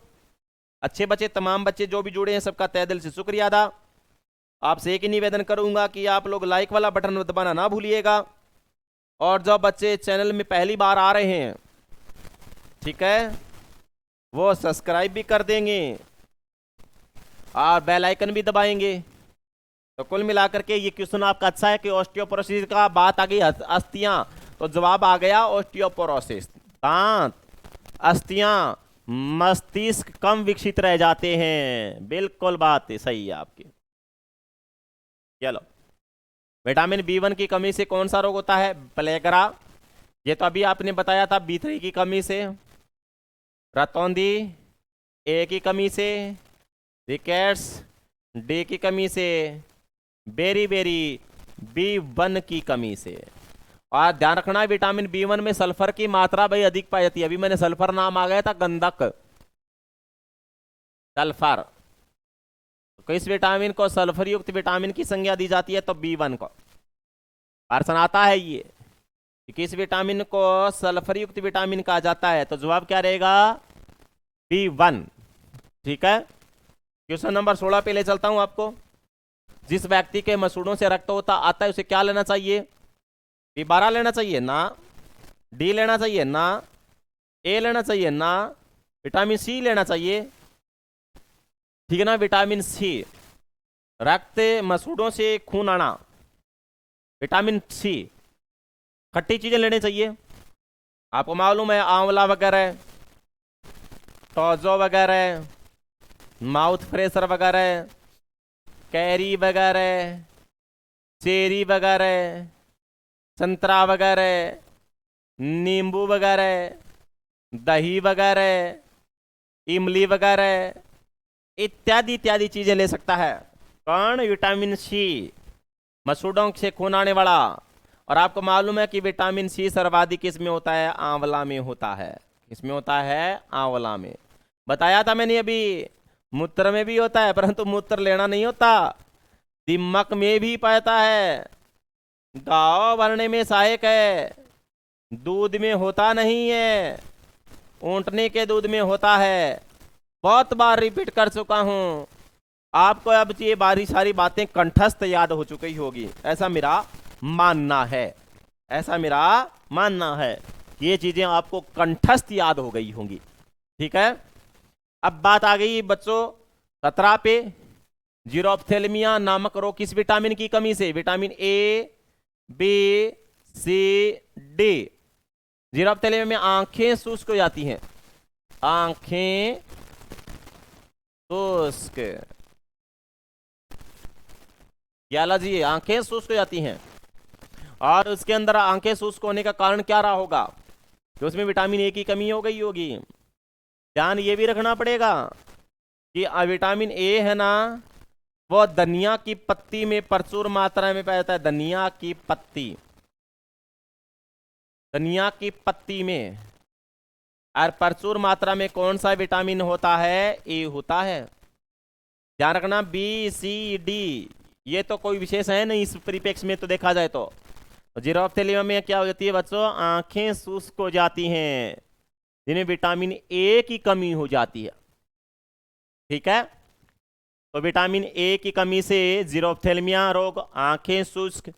अच्छे बच्चे, तमाम बच्चे जो भी जुड़े हैं सबका तहे दिल से शुक्रिया अदा। आपसे एक ही निवेदन करूंगा कि आप लोग लाइक वाला बटन दबाना ना भूलिएगा, और जो बच्चे चैनल में पहली बार आ रहे हैं, ठीक है, वो सब्सक्राइब भी कर देंगे और बेल आइकन भी दबाएंगे। तो कुल मिलाकर के ये क्वेश्चन आपका अच्छा है कि ऑस्टियोपोरोसिस का बात आ गई अस्थियां, तो जवाब आ गया ऑस्टियोपोरोसिस, दांत, अस्थियां, मस्तिष्क कम विकसित रह जाते हैं, बिल्कुल बात है सही है आपकी। चलो, विटामिन बी1 की कमी से कौन सा रोग होता है, प्लेगरा, ये तो अभी आपने बताया था, बी3 की कमी से, रतौंधी, ए की कमी से, रिकेट्स, डी की कमी से, बेरी बेरी, बी1 की कमी से। और ध्यान रखना विटामिन बी1 में सल्फर की मात्रा भाई अधिक पाई जाती है। अभी मैंने सल्फर नाम आ गया था, गंधक, सल्फर, तो किस विटामिन को सल्फर युक्त विटामिन की संज्ञा दी जाती है, तो बी1 को। प्रश्न आता है ये कि किस विटामिन को सल्फर युक्त विटामिन कहा जाता है, तो जवाब क्या रहेगा, बी1, ठीक है। क्वेश्चन नंबर 16 पे ले चलता हूं आपको। जिस व्यक्ति के मसूड़ों से रक्त होता आता है उसे क्या लेना चाहिए, बी12 लेना चाहिए ना, डी लेना चाहिए ना, ए लेना चाहिए ना, विटामिन सी लेना चाहिए, ठीक है ना, विटामिन सी। रक्त मसूड़ों से खून आना, विटामिन सी। खट्टी चीजें लेनी चाहिए, आपको मालूम है आंवला वगैरह, टोजो वगैरह, माउथ फ्रेशर वगैरह, कैरी वगैरह, चेरी वगैरह, संतरा वगैरह, नींबू वगैरह, दही वगैरह, इमली वगैरह, इत्यादि इत्यादि चीजें ले सकता है कौन? विटामिन सी, मसूड़ों से खून आने वाला। और आपको मालूम है कि विटामिन सी सर्वाधिक किसमें होता है? आंवला में होता है। किसमें होता है? आंवला में। बताया था मैंने अभी, मूत्र में भी होता है, परंतु मूत्र लेना नहीं होता, दिमक में भी पाता है, गाँव भरने में सहायक है, दूध में होता नहीं है, ऊंटने के दूध में होता है। बहुत बार रिपीट कर चुका हूं, आपको अब ये सारी बातें कंठस्थ याद हो चुकी होगी, ऐसा मेरा मानना है। ऐसा मेरा मानना है, ये चीजें आपको कंठस्थ याद हो गई होंगी। ठीक है, अब बात आ गई बच्चों 17 पे। जीरोप्थेल्मिया नामक रोग किस विटामिन की कमी से? Vitamin A, B, C, D. Xerophthalmia में आंखें शुष्क हो जाती हैं, आंखें शुष्क, याला जी, आंखें शुष्क हो जाती हैं। और उसके अंदर आंखें शुष्क होने का कारण क्या रहा होगा? कि उसमें विटामिन ए की कमी हो गई होगी। ध्यान ये भी रखना पड़ेगा कि विटामिन ए है ना, वो धनिया की पत्ती में प्रचुर मात्रा में पाया जाता है। धनिया की पत्ती, धनिया की पत्ती में। और प्रचुर मात्रा में कौन सा विटामिन होता है? ए होता है। ध्यान रखना, बी, सी, डी ये तो कोई विशेष है नहीं इस परिपेक्ष में तो देखा जाए तो। जीरोप्थेल्मिया में क्या हो जाती है बच्चों? आंखें शुष्क हो जाती हैं, जिन्हें विटामिन ए की कमी हो जाती है। ठीक है, तो विटामिन ए की कमी से जीरोप्थेल्मिया रोग, आंखें शुष्क।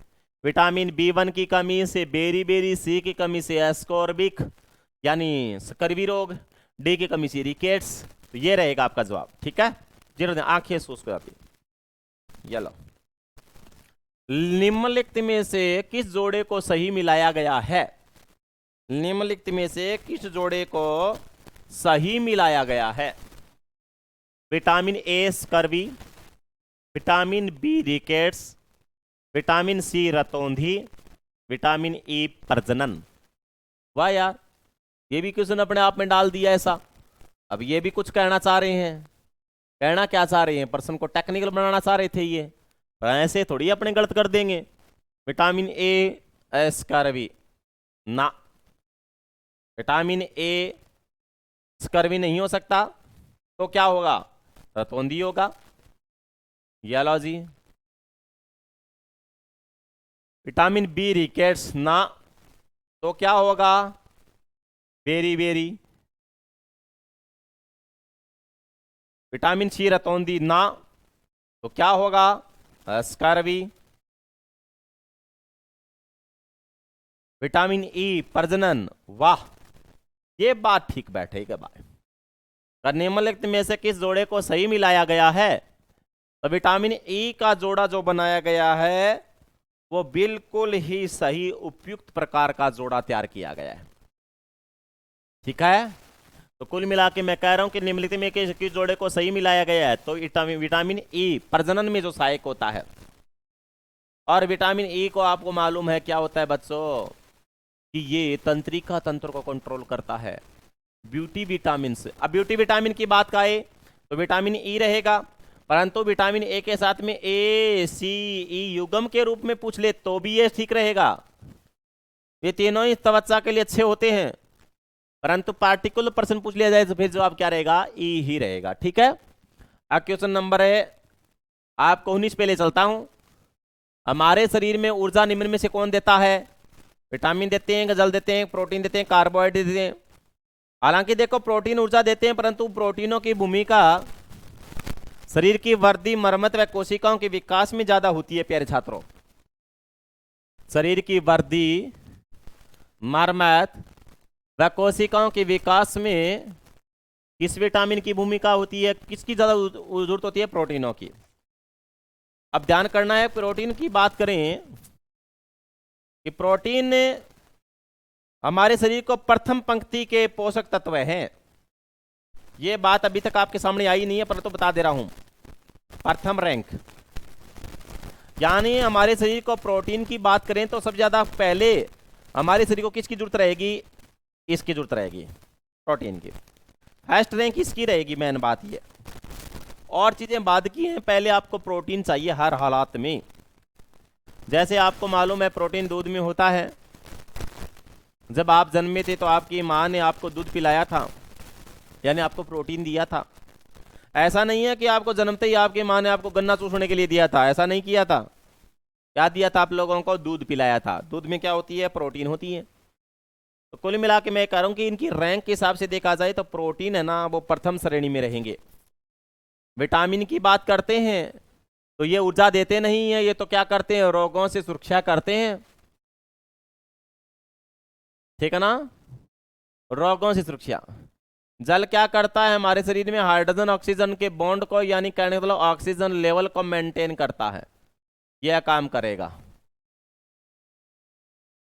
विटामिन B1 की कमी से बेरी सी की कमी से एस्कॉर्बिक यानी स्कर्वी रोग, डी की कमी से रिकेट्स। तो ये रहेगा आपका जवाब। ठीक है, जीरो आंखें शुष्क हो जाती है। ये लो, निम्नलिखित में से किस जोड़े को सही मिलाया गया है? निम्नलिखित में से किस जोड़े को सही मिलाया गया है? Vitamin A scurvy, vitamin B rickets, vitamin C रतौंधी, विटामिन ई प्रजनन। वाह यार, ये भी क्वेश्चन अपने आप में डाल दिया ऐसा। अब ये भी कुछ कहना चाह रहे हैं। कहना क्या चाह रहे हैं? प्रश्न को टेक्निकल बनाना चाह रहे थे ये, पर ऐसे थोड़ी अपने गलत कर देंगे। विटामिन ए स्कर्वी ना, विटामिन ए स्कर्वी नहीं हो सकता, तो क्या होगा? रतौंधी होगा। ये लो जी, विटामिन बी रिकेट्स ना, तो क्या होगा? बेरी। विटामिन सी रतौंधी ना, तो क्या होगा? स्कर्वी। विटामिन ई प्रजनन। वाह, ये बात ठीक बैठेगी भाई। निम्नलिखित में से किस जोड़े को सही मिलाया गया है? तो विटामिन ई का जोड़ा जो बनाया गया है वो बिल्कुल ही सही उपयुक्त प्रकार का जोड़ा तैयार किया गया है। ठीक है, तो कुल मिला के मैं कह रहा हूं कि निम्नलिखित में किस जोड़े को सही मिलाया गया है? तो विटामिन ई प्रजनन में जो सहायक होता है। और विटामिन ई को आपको मालूम है क्या होता है बच्चों? कि ये तंत्रिका तंत्र को कंट्रोल करता है। ब्यूटी विटामिन से, अब ब्यूटी विटामिन की बात का है तो विटामिन ई रहेगा, परंतु विटामिन ए के साथ में ए, सी, ई युग्म के रूप में पूछ ले तो भी ये ठीक रहेगा। ये तीनों ही त्वचा के लिए अच्छे होते हैं, परंतु पार्टिकुलर पर्सन पूछ लिया जाए तो फिर जवाब क्या रहेगा? ई ही रहेगा। ठीक है, अब क्वेश्चन नंबर है आपको 19 पे ले चलता हूं। हमारे शरीर में ऊर्जा निम्न में से कौन देता है? विटामिन देते हैं, जल देते हैं, प्रोटीन देते हैं, कार्बोहाइड्रेट देते हैं। हालांकि देखो प्रोटीन ऊर्जा देते हैं, परंतु प्रोटीनों की भूमिका शरीर की वृद्धि, मरम्मत व कोशिकाओं के विकास में ज्यादा होती है। प्यारे छात्रों, शरीर की वृद्धि, मरम्मत व कोशिकाओं के विकास में किस विटामिन की भूमिका होती है? किसकी ज्यादा जरूरत होती है? प्रोटीनों की। अब ध्यान करना है, प्रोटीन की बात करें कि प्रोटीन हमारे शरीर को प्रथम पंक्ति के पोषक तत्व हैं। ये बात अभी तक आपके सामने आई नहीं है, परंतु बता दे रहा हूं, प्रथम रैंक। यानी हमारे शरीर को प्रोटीन की बात करें तो सबसे ज्यादा पहले हमारे शरीर को किसकी जरूरत रहेगी? इसकी जरूरत रहेगी, प्रोटीन की। फर्स्ट रैंक इसकी रहेगी, मेन बात ये। और चीजें बाद की हैं, पहले आपको प्रोटीन चाहिए हर हालात में। जैसे आपको मालूम है प्रोटीन दूध में होता है। जब आप जन्मे थे तो आपकी माँ ने आपको दूध पिलाया था, यानी आपको प्रोटीन दिया था। ऐसा नहीं है कि आपको जन्मते ही आपकी माँ ने आपको गन्ना चूसने के लिए दिया था, ऐसा नहीं किया था। क्या दिया था? आप लोगों को दूध पिलाया था। दूध में क्या होती है? प्रोटीन होती है। तो कुल मिला के मैं कह रहा हूं कि इनकी रैंक के हिसाब से देखा जाए तो प्रोटीन है ना, वो प्रथम श्रेणी में रहेंगे। विटामिन की बात करते हैं तो ये ऊर्जा देते नहीं है, ये तो क्या करते हैं? रोगों से सुरक्षा करते हैं, ठीक है ना, रोगों से सुरक्षा। जल क्या करता है? हमारे शरीर में हाइड्रोजन ऑक्सीजन के बॉन्ड को, यानी कहने का मतलब ऑक्सीजन लेवल को मेंटेन करता है, यह काम करेगा।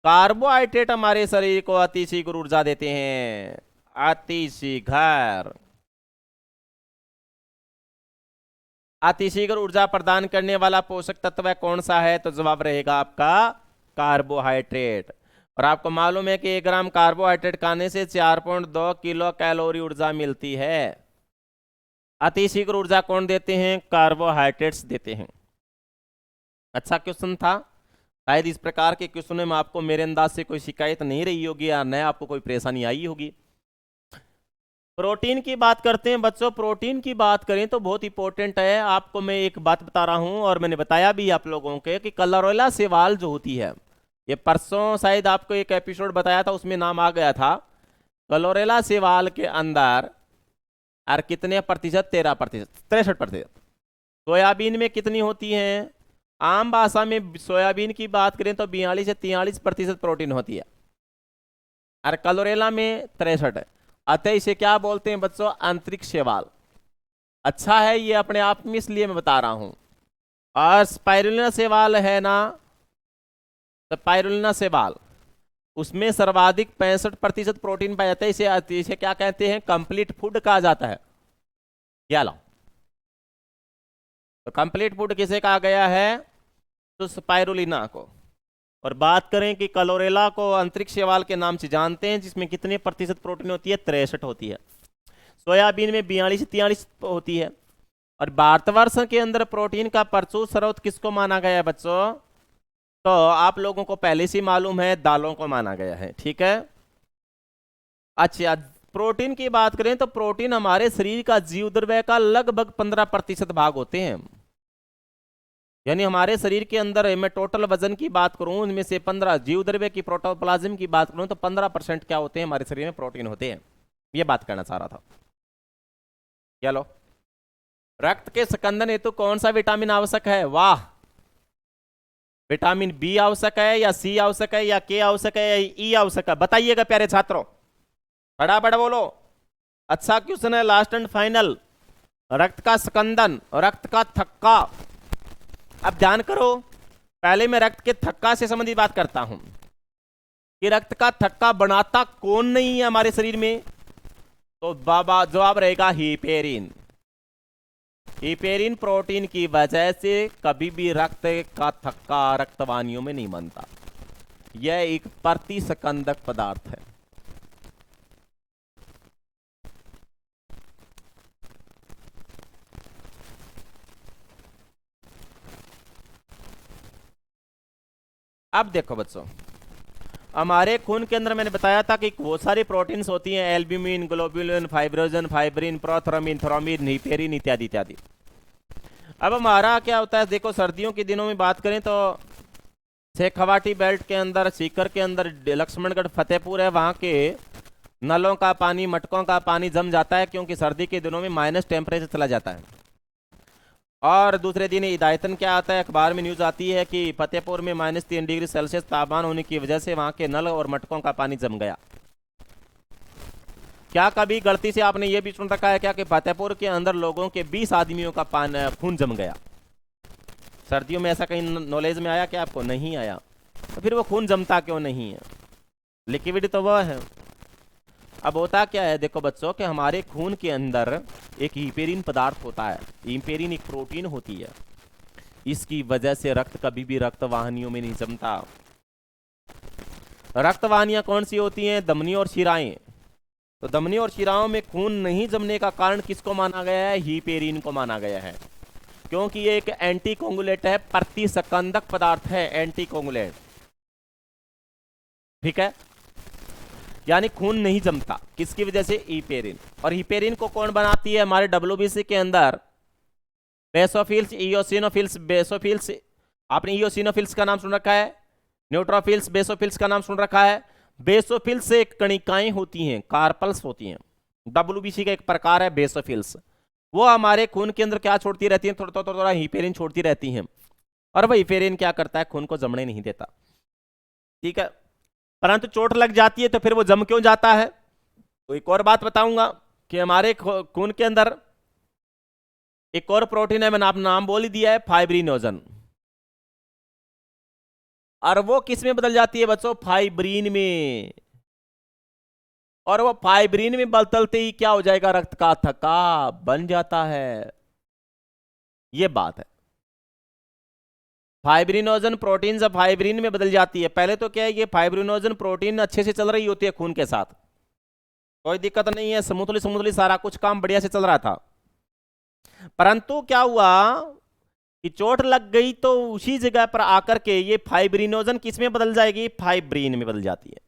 कार्बोहाइड्रेट हमारे शरीर को अति शीघ्र ऊर्जा देते हैं, अति शीघ्र। अति शीघ्र ऊर्जा प्रदान करने वाला पोषक तत्व कौन सा है? तो जवाब रहेगा आपका कार्बोहाइड्रेट। और आपको मालूम है कि 1 ग्राम कार्बोहाइड्रेट खाने से 4.2 किलो कैलोरी ऊर्जा मिलती है। अति शीघ्र ऊर्जा कौन देते हैं? कार्बोहाइड्रेट्स देते हैं। अच्छा क्वेश्चन था। शायद इस प्रकार के क्वेश्चन में आपको मेरे अंदाज से कोई शिकायत नहीं रही होगी या नया आपको कोई परेशानी आई होगी। प्रोटीन की बात करते हैं बच्चों। प्रोटीन की बात करें तो बहुत इंपॉर्टेंट है। आपको मैं एक बात बता रहा हूं और मैंने बताया भी आप लोगों के कि क्लोरेला शैवाल जो होती है, ये परसों शायद आपको एक एपिसोड बताया था, उसमें नाम आ गया था। क्लोरेला शैवाल के अंदर और कितने प्रतिशत? 13%, 63%। सोयाबीन में कितनी होती है? आम भाषा में सोयाबीन की बात करें तो 42 से 43% प्रोटीन होती है, और क्लोरेला में 63 है। अतः इसे क्या बोलते हैं बच्चों? आंतरिक शैवाल। अच्छा है ये अपने आप में, इसलिए मैं बता रहा हूं। और स्पाइरुलिना शैवाल है ना, स्पाइरुलिना शैवाल, उसमें सर्वाधिक 65% प्रोटीन पाया जाता है। इसे क्या कहते हैं? कंप्लीट फूड कहा जाता है। क्या लो, तो कंप्लीट फूड किसे कहा गया है? तो स्पाइरुलिना को। और बात करें कि क्लोरेला को अंतरिक्ष शैवाल के नाम से जानते हैं, जिसमें कितने प्रतिशत प्रोटीन होती है? 63 होती है। सोयाबीन में 42 से 43 होती है। और भारतवर्ष के अंदर प्रोटीन का प्रचुर स्रोत किसको माना गया है बच्चों? तो आप लोगों को पहले से मालूम है, दालों को माना गया है, ठीक है। अच्छा, प्रोटीन की बात करें तो प्रोटीन हमारे शरीर का जीव द्रव्य का लगभग 15% भाग होते हैं। यानी हमारे शरीर के अंदर मैं टोटल वजन की बात करूं, उनमें से 15 जीव द्रव्य की, प्रोटोप्लाज्म की बात करूं तो 15% क्या होते हैं? हमारे शरीर में प्रोटीन होते हैं। ये बात करना चाह रहा था। चलो, रक्त के स्कंदन हेतु कौन सा विटामिन आवश्यक है? वाह, विटामिन बी आवश्यक है या सी आवश्यक है या के आवश्यक है या ई आवश्यक है? बताइएगा प्यारे छात्रों, फटाफट बोलो। अच्छा क्वेश्चन है, लास्ट एंड फाइनल। रक्त का स्कंदन, रक्त का थक्का। अब ध्यान करो, पहले मैं रक्त के थक्का से संबंधित बात करता हूं कि रक्त का थक्का बनाता कौन नहीं है हमारे शरीर में? तो बाबा जवाब रहेगा हीपेरिन। हीपेरिन प्रोटीन की वजह से कभी भी रक्त का थक्का रक्तवाहिनियों में नहीं बनता। यह एक प्रतिस्कंदक पदार्थ है। अब देखो बच्चों, हमारे खून के अंदर मैंने बताया था कि बहुत सारी प्रोटीन्स होती हैं, albumin, globulin, fibrinogen, fibrin, prothrombin, thrombin, heparin इत्यादि इत्यादि। अब हमारा क्या होता है, देखो सर्दियों के दिनों में बात करें तो शेखावाटी बेल्ट के अंदर, सीकर के अंदर, लक्ष्मणगढ़, फतेहपुर है, वहां के नलों का पानी, मटकों का पानी जम जाता है, क्योंकि सर्दी के दिनों में माइनस टेम्परेचर चला जाता है। और दूसरे दिन हिदायतन क्या आता है, अखबार में न्यूज आती है कि फतेहपुर में -3 डिग्री सेल्सियस तापमान होने की वजह से वहां के नल और मटकों का पानी जम गया। क्या कभी गलती से आपने ये भी सुन रखा है क्या कि फतेहपुर के अंदर लोगों के 20 आदमियों का खून जम गया? सर्दियों में ऐसा कहीं नॉलेज में आया क्या आपको? नहीं आया। तो फिर वो खून जमता क्यों नहीं है? लिक्विड तो वह है। अब होता क्या है देखो बच्चों कि हमारे खून के अंदर एक हिपेरिन पदार्थ होता है। हिपेरिन एक प्रोटीन होती है, इसकी वजह से रक्त कभी भी रक्त वाहिनियों में नहीं जमता। रक्त वाहिनियां कौन सी होती हैं? धमनी और शिराएं। तो धमनी और शिराओं में खून नहीं जमने का कारण किसको माना गया है? हिपेरिन को माना गया है, क्योंकि ये एक एंटीकोगुलेंट है, प्रतिस्कंदक पदार्थ है, एंटीकोगुलेंट। ठीक है, यानी खून नहीं जमता किसकी वजह से? हिपेरिन। और हिपेरिन को कौन बनाती है? हमारे डब्ल्यूबीसी के अंदर बेसोफिल्स, इयोसिनोफिल्स, बेसोफिल्स। आपने इयोसिनोफिल्स का नाम सुन रखा है, न्यूट्रोफिल्स, बेसोफिल्स का नाम सुन रखा है। बेसोफिल्स से कणिकाएं होती हैं, कार्पल्स होती हैं। डब्ल्यूबीसी का एक प्रकार है बेसोफिल्स। वो हमारे खून के अंदर क्या छोड़ती रहती हैं? थोड़ा थोड़ा हिपेरिन छोड़ती रहती हैं, और वह हिपेरिन क्या करता है? खून को जमने नहीं देता। ठीक है, परंतु चोट लग जाती है तो फिर वो जम क्यों जाता है? तो एक और बात बताऊंगा कि हमारे खून के अंदर एक और प्रोटीन है, मैंने आप नाम बोल ही दिया है, फाइब्रिनोजन। और वो किस में बदल जाती है बच्चों? फाइब्रिन में। और वो फाइब्रिन में बदलते ही क्या हो जाएगा? रक्त का थक्का बन जाता है। ये बात है। फाइब्रिनोजन प्रोटीन जब फाइब्रिन में बदल जाती है, पहले तो क्या है, ये फाइब्रिनोजन प्रोटीन अच्छे से चल रही होती है खून के साथ, कोई दिक्कत नहीं है, स्मूथली स्मूथली सारा कुछ काम बढ़िया से चल रहा था। परंतु क्या हुआ कि चोट लग गई तो उसी जगह पर आकर के ये फाइब्रिनोजन किस में बदल जाएगी? फाइब्रिन में बदल जाती है।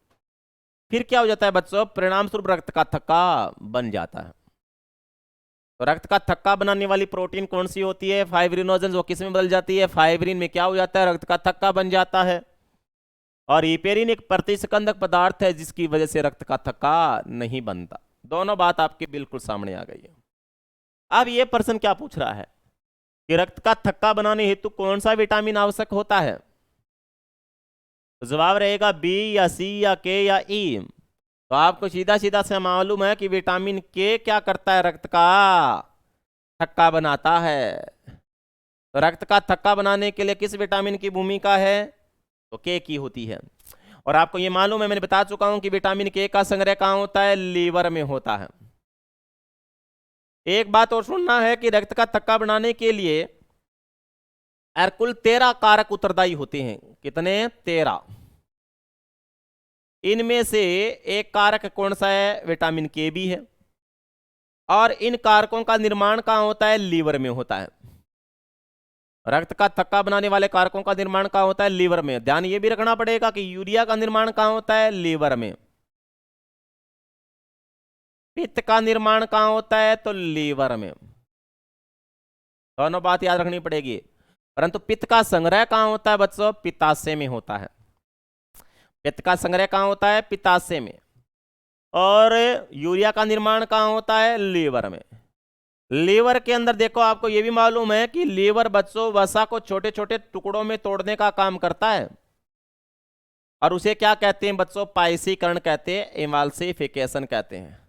फिर क्या हो जाता है बच्चों? परिणाम स्वरूप रक्त का थक्का बन जाता है। तो रक्त का थक्का बनाने वाली प्रोटीन कौन सी होती है? फाइब्रिनोजन। वो किस में बदल जाती है? फाइब्रिन में। क्या हो जाता है? रक्त का थक्का बन जाता है। और हिपेरिन एक प्रतिस्कंदक पदार्थ है जिसकी वजह से रक्त का थक्का नहीं बनता। दोनों बात आपके बिल्कुल सामने आ गई है। अब ये प्रश्न क्या पूछ रहा है कि रक्त का थक्का बनाने हेतु कौन सा विटामिन आवश्यक होता है? तो जवाब रहेगा बी या सी या के या ई। तो आपको सीधा सीधा से मालूम है कि विटामिन के क्या करता है? रक्त का थक्का बनाता है। तो रक्त का थक्का बनाने के लिए किस विटामिन की भूमिका है? तो के की होती है। और आपको ये मालूम है, मैंने बता चुका हूं कि विटामिन के का संग्रह कहां होता है? लीवर में होता है। एक बात और सुनना है कि रक्त का थक्का बनाने के लिए कुल 13 कारक उत्तरदायी होते हैं। कितने? 13। इनमें से एक कारक कौन सा है? विटामिन के भी है। और इन कारकों का निर्माण कहां होता है? लीवर में होता है। रक्त का थक्का बनाने वाले कारकों का निर्माण कहां होता है? लीवर में। ध्यान ये भी रखना पड़ेगा कि यूरिया का निर्माण कहां होता है? लीवर में। पित्त का निर्माण कहां होता है? तो लीवर में। दोनों बात याद रखनी पड़ेगी। परंतु पित्त का संग्रह कहां होता है बच्चों? पित्ताशय में होता है। पित्त का संग्रह कहां होता है? पित्ताशय में। और यूरिया का निर्माण कहां होता है? लीवर में। लीवर के अंदर देखो, आपको यह भी मालूम है कि लीवर बच्चों वसा को छोटे छोटे टुकड़ों में तोड़ने का काम करता है। और उसे क्या कहते हैं बच्चों? पाइसीकरण कहते हैं, इमाल्सिफिकेशन कहते हैं।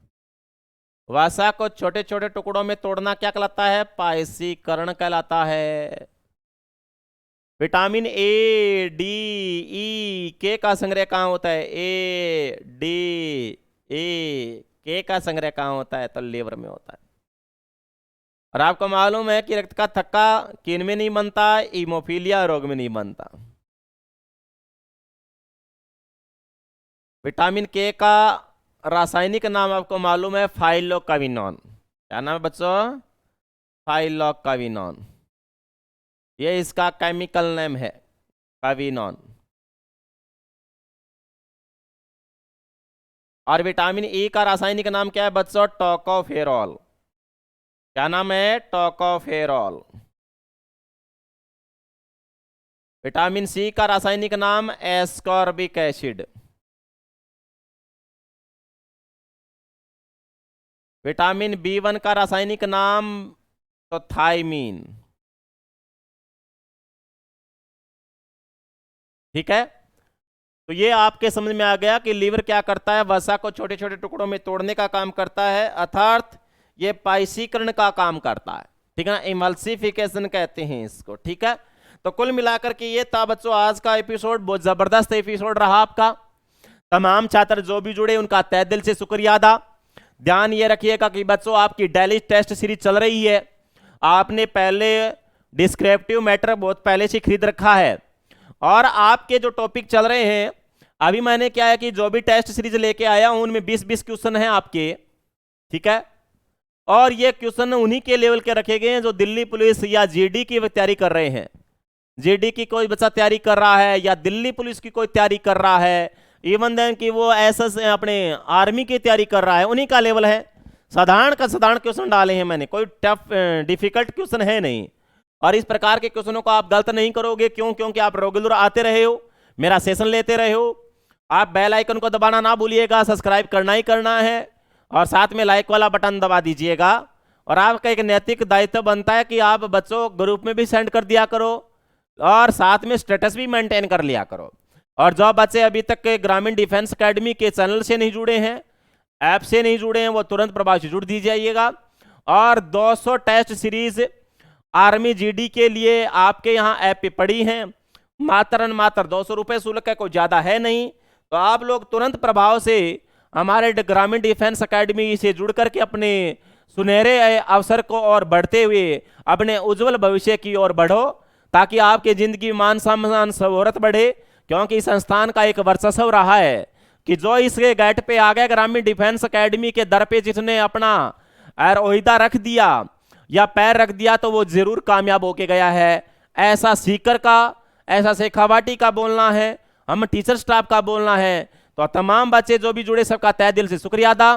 वसा को छोटे छोटे टुकड़ों में तोड़ना क्या कहलाता है? पाइसीकरण कहलाता है। विटामिन ए, डी, ई, के का संग्रह कहां होता है? ए, डी, ए, के का संग्रह कहां होता है? तो लीवर में होता है। और आपको मालूम है कि रक्त का थक्का किन में नहीं बनता? हीमोफीलिया रोग में नहीं बनता। विटामिन के का रासायनिक नाम आपको मालूम है? फाइलोकाविनोन। क्या नाम है बच्चों? फाइलोकाविनोन। ये इसका केमिकल नेम है, काविनोन। और विटामिन ई का रासायनिक नाम क्या है बच्चों? टोकोफेरॉल। क्या नाम है? टोकोफेरॉल। विटामिन सी का रासायनिक नाम एस्कॉर्बिक एसिड। विटामिन बी1 का रासायनिक नाम तो थायमीन। ठीक है, तो ये आपके समझ में आ गया कि लीवर क्या करता है? वसा को छोटे छोटे टुकड़ों में तोड़ने का काम करता है, अर्थात ये पाइसीकरण का काम करता है। ठीक है ना, इमल्सिफिकेशन कहते हैं इसको। ठीक है, तो कुल मिलाकर के ये था बच्चों आज का एपिसोड, बहुत जबरदस्त एपिसोड रहा आपका। तमाम छात्र जो भी जुड़े उनका तहे दिल से शुक्रिया अदा। ध्यान ये रखिएगा कि बच्चों आपकी डेली टेस्ट सीरीज चल रही है, आपने पहले डिस्क्रिप्टिव मैटर बहुत पहले से खरीद रखा है, और आपके जो टॉपिक चल रहे हैं अभी मैंने क्या है कि जो भी टेस्ट सीरीज लेके आया हूं उनमें 20-20 क्वेश्चन हैं आपके, ठीक है। और ये क्वेश्चन उन्हीं के लेवल के रखे गए हैं जो दिल्ली पुलिस या जीडी की तैयारी कर रहे हैं। जीडी की कोई बच्चा तैयारी कर रहा है या दिल्ली पुलिस की कोई तैयारी कर रहा है, इवन देन कि वो एसएस अपने आर्मी की तैयारी कर रहा है, उन्हीं का लेवल है। साधारण का साधारण क्वेश्चन डाले हैं मैंने, कोई टफ डिफिकल्ट क्वेश्चन है नहीं। और इस प्रकार के क्वेश्चनों को आप गलत नहीं करोगे, क्यों? क्योंकि आप रेगुलर आते रहे हो, मेरा सेशन लेते रहे हो। आप बेल आइकन को दबाना ना भूलिएगा, सब्सक्राइब करना ही करना है, और साथ में लाइक वाला बटन दबा दीजिएगा। और आपका एक नैतिक दायित्व बनता है कि आप बच्चों ग्रुप में भी सेंड कर दिया करो और साथ में स्टेटस भी मेंटेन कर लिया करो। और जो बच्चे अभी तक के ग्रामीण डिफेंस एकेडमी के चैनल से नहीं जुड़े हैं, ऐप से नहीं जुड़े हैं, वो तुरंत प्रभाव से जुड़ दीजिएगा। और 200 टेस्ट सीरीज आर्मी जीडी के लिए आपके यहाँ ऐप पे पड़ी हैं, मात्र 200 रुपये शुल्क है, कोई ज़्यादा है नहीं। तो आप लोग तुरंत प्रभाव से हमारे ग्रामीण डिफेंस एकेडमी से जुड़ करके अपने सुनहरे अवसर को और बढ़ते हुए अपने उज्जवल भविष्य की ओर बढ़ो, ताकि आपकी जिंदगी मान सम्मान शोहरत बढ़े। क्योंकि इस संस्थान का एक वर्चस्व रहा है कि जो इसके गेट पे आ गया ग्रामीण डिफेंस एकेडमी के दर पे जिसने अपना ओहिदा रख दिया या पैर रख दिया, तो वो जरूर कामयाब होके गया है। ऐसा सीकर का, ऐसा शेखावाटी का बोलना है, हम टीचर स्टाफ का बोलना है। तो तमाम बच्चे जो भी जुड़े सबका तहे दिल से शुक्रिया अदा।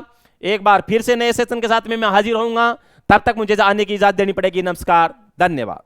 एक बार फिर से नए सेशन के साथ में मैं हाजिर होऊंगा, तब तक मुझे आने की इजाजत देनी पड़ेगी। नमस्कार, धन्यवाद।